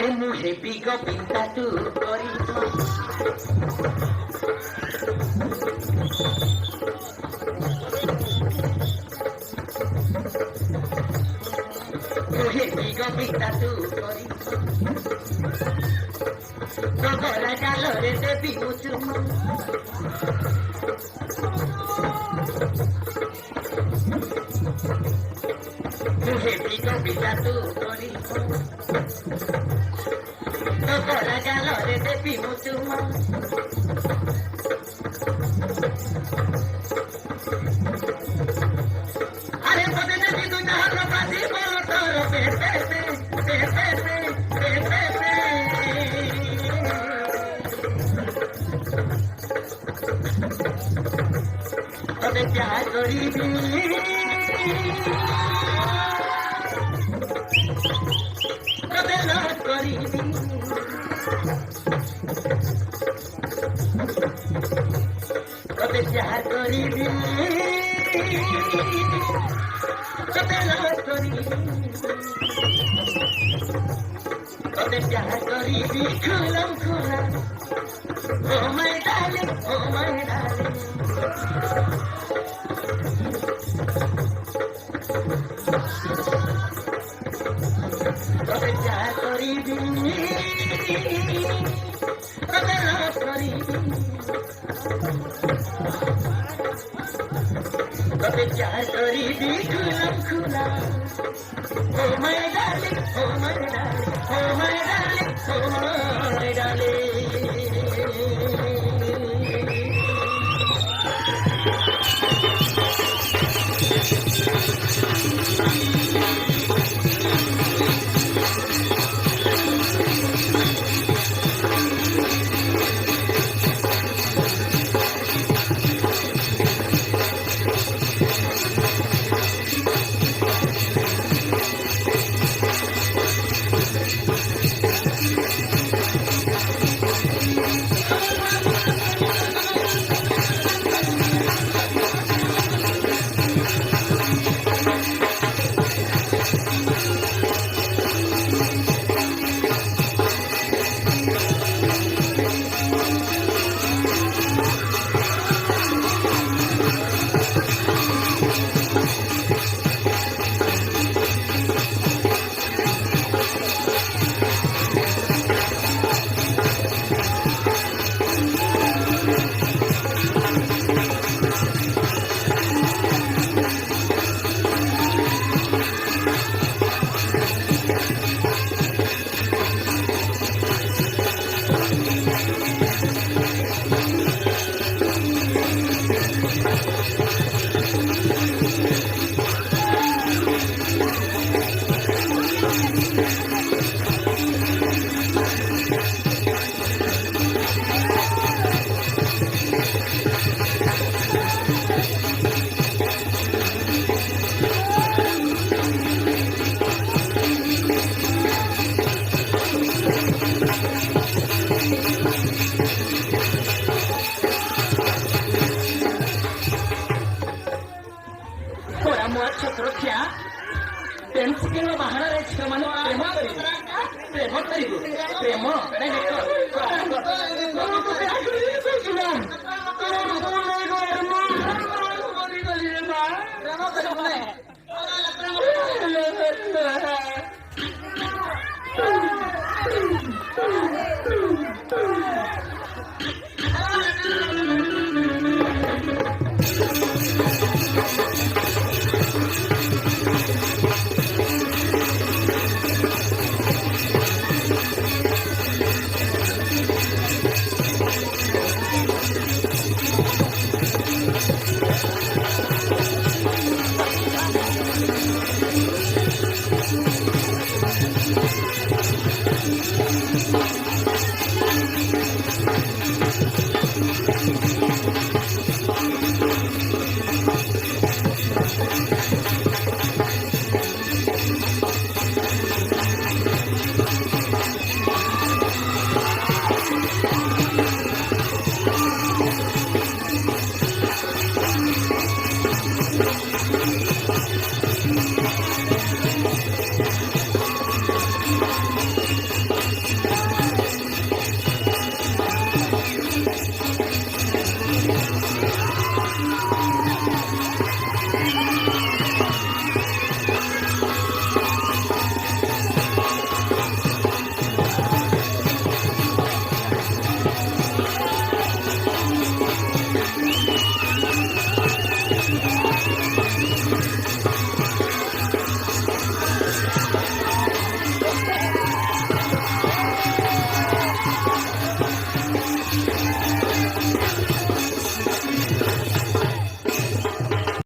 আরে মুহে বিগ পিন্তা তু করি মুহে বিগ পিন্তা তু করি গলা জালরে দেবী মুচুম মুহে বিগ পিন্তা তু করি গলা জালরে দেবী মুচুম আরে বদে দেবী তুই তাহার বাসি বল তোর pay pay pay pay pay pay pay pay তবে প্যার করিবি তবে লাভ করিবি তবে প্যার করিবি তবে লাভ করিবি তবে প্যার করিবি খুলম খুলম oh my darling oh my darling তবে প্যার করিবি তবে লাভ করিবি তবে প্যার করিবি খুলম খুলম oh my darling oh my darling oh my darling oh my darling ଛତ୍ରଖିଆ ପେନ୍ସିଲ ବାହାନରେ ଝିଅମାନେ ପ୍ରେମ କରିବୁ ପ୍ରେମ